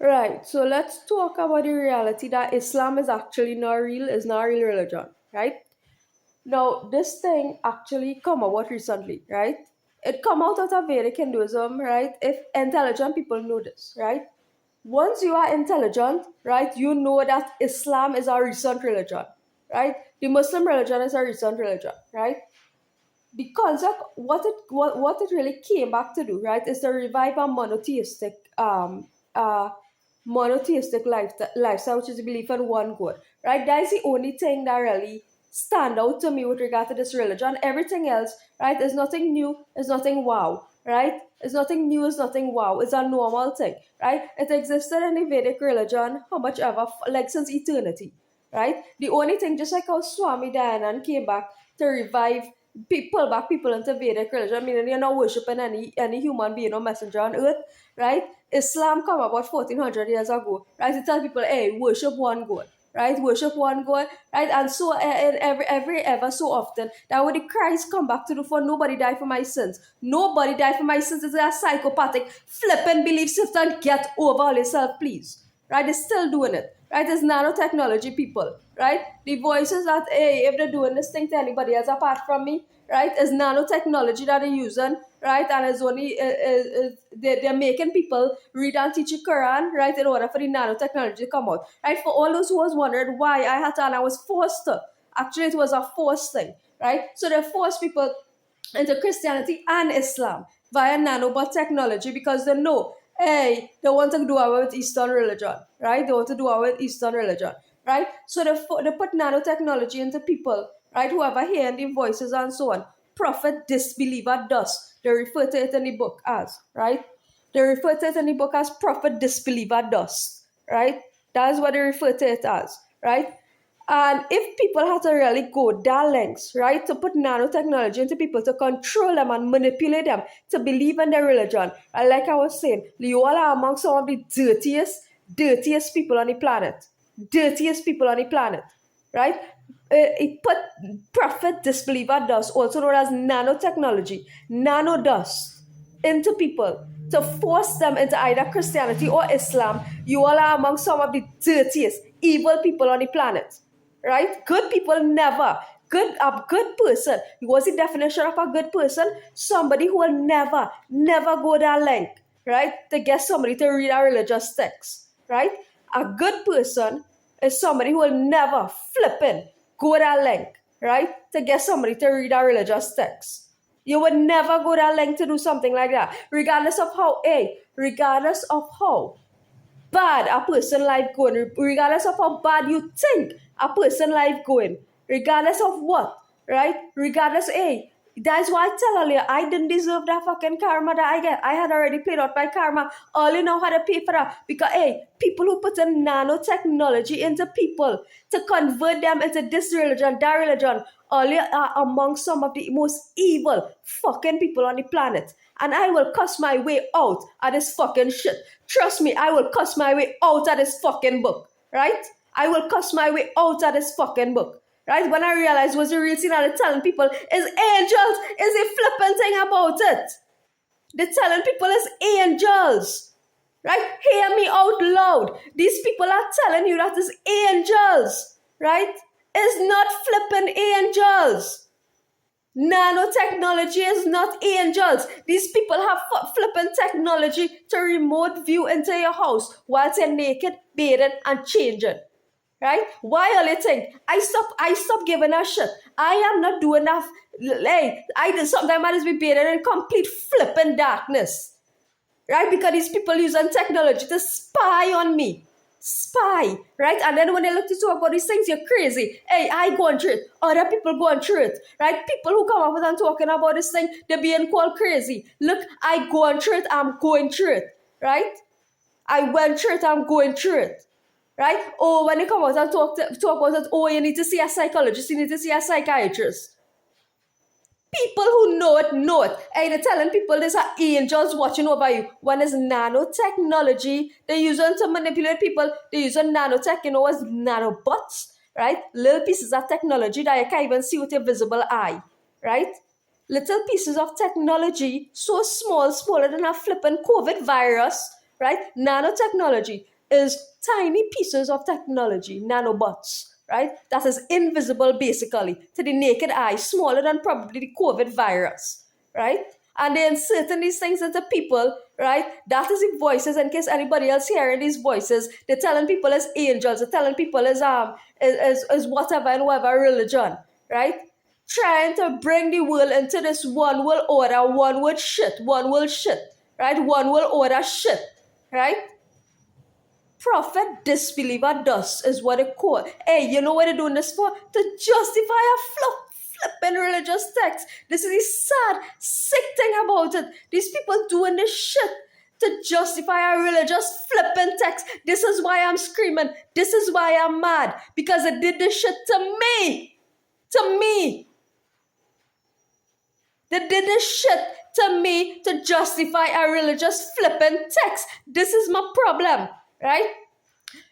Right. So let's talk about the reality that Islam is not a real religion, right? Now, this thing actually come about recently, right? It come out of Vedic Hinduism, right? If intelligent people know this, right? Once you are intelligent, right, you know that Islam is a recent religion, right? The Muslim religion is a recent religion, right? The concept, what it really came back to do, right, is to revive a monotheistic lifestyle, which is the belief in one God, right? That is the only thing that really stand out to me with regard to this religion. Everything else, right, is nothing new, is nothing wow, right? It's nothing new, it's nothing wow. It's a normal thing, right? It existed in the Vedic religion, how much ever, like since eternity, right? The only thing, just like how Swami Dayanand came back to revive people into Vedic religion. I mean, you're not worshiping any human being or messenger on earth, right? Islam come about 1400 years ago, right? To tell people, hey, worship one God, right? Worship one God, right? And so, and every ever so often, that when the Christ come back to the for nobody died for my sins. Nobody died for my sins. It's a psychopathic, flippant belief system. Get over yourself, please. Right? They're still doing it. Right? It's nanotechnology people. Right? The voices that, hey, if they're doing this thing to anybody else apart from me, right, is nanotechnology that they're using, right? And it's only, they're making people read and teach the Quran, right, in order for the nanotechnology to come out. Right? For all those who was wondering why I had to, and I was forced to, actually, it was a forced thing, right? So they forced people into Christianity and Islam via nanobot technology because they know, hey, they want to do away with Eastern religion, right? They want to do away with Eastern religion, right? So they put nanotechnology into people, right? Whoever hearing the voices and so on. Prophet, disbeliever, dust. They refer to it in the book as, right? They refer to it in the book as prophet, disbeliever, dust, right? That's what they refer to it as, right? And if people had to really go that lengths, right, to put nanotechnology into people to control them and manipulate them to believe in their religion, and like I was saying, you all are among some of the dirtiest people on the planet. Dirtiest people on the planet, right? It put prophet disbeliever dust, also known as nanotechnology, nano dust, into people to force them into either Christianity or Islam. You all are among some of the dirtiest, evil people on the planet, right? Good people never. A good person. What's the definition of a good person? Somebody who will never go that length, right? To get somebody to read a religious text, right? A good person is somebody who will never flipping go that length, right? To get somebody to read a religious text. You would never go that length to do something like that, regardless of how bad a person life going, regardless of how bad you think a person life going, regardless of what, right? Regardless, hey, that's why I tell earlier, I didn't deserve that fucking karma that I get. I had already played out my karma. All you know how to pay for that. Because, hey, people who put in nanotechnology into people to convert them into this religion, that religion, all you are among some of the most evil fucking people on the planet. And I will cuss my way out of this fucking shit. Trust me, I will cuss my way out of this fucking book, right? I will cuss my way out of this fucking book. Right? When I realized was the real thing that they're telling people is angels, is a flippant thing about it. They're telling people is angels. Right? Hear me out loud. These people are telling you that is angels. Right? It's not flipping angels. Nanotechnology is not angels. These people have flipping technology to remote view into your house while you're naked, bathing, and changing. Right? Why all you think? I stop giving a shit. I am not doing enough. Like, sometimes I just be bathing in complete flipping darkness. Right? Because these people using technology to spy on me. Spy, right? And then when they look to talk about these things, you're crazy. Hey, I going through it. Other people going through it, right? People who come up with and talking about this thing, they're being called crazy. Look, I going through it. I'm going through it, right? I went through it. I'm going through it, right? Oh, when they come out and talk about it, oh, you need to see a psychologist. You need to see a psychiatrist. People who know it know it. Hey, they're telling people there's angels watching over you. When it's nanotechnology, they're using to manipulate people. They're using nanotech, as nanobots, right? Little pieces of technology that you can't even see with your visible eye, right? Little pieces of technology, so small, smaller than a flipping COVID virus, right? Nanotechnology is tiny pieces of technology, nanobots, right? That is invisible basically to the naked eye, smaller than probably the COVID virus, right? And they inserting these things into people, right? That is the voices. In case anybody else hearing these voices, they're telling people as angels, they're telling people as whatever and whatever religion, right? Trying to bring the world into this one world order, one world shit, right? One world order shit, right? Prophet disbeliever dust is what it called. Hey, you know what they're doing this for? To justify a flipping religious text. This is the sad, sick thing about it. These people doing this shit to justify a religious flipping text. This is why I'm screaming. This is why I'm mad. Because they did this shit to me. To me. They did this shit to me to justify a religious flipping text. This is my problem, right?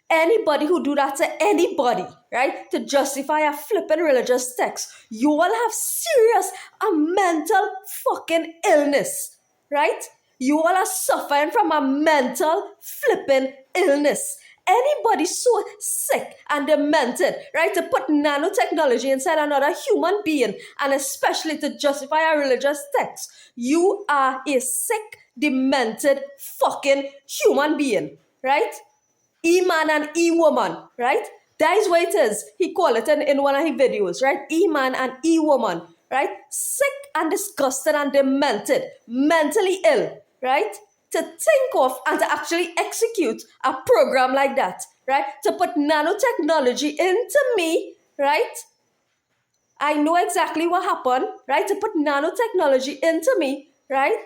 Anybody who do that to anybody, right, to justify a flipping religious text, you all have serious a mental fucking illness, right? You all are suffering from a mental flipping illness. Anybody so sick and demented, right, to put nanotechnology inside another human being, and especially to justify a religious text, you are a sick, demented fucking human being, right? E-man and E-woman, right? That is what it is. He called it in one of his videos, right? E-man and E-woman, right? Sick and disgusted and demented, mentally ill, right? To think of and to actually execute a program like that, right? To put nanotechnology into me, right? I know exactly what happened, right? To put nanotechnology into me, right?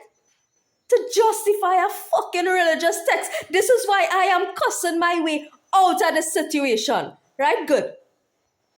To justify a fucking religious text. This is why I am cussing my way out of this situation. Right? Good.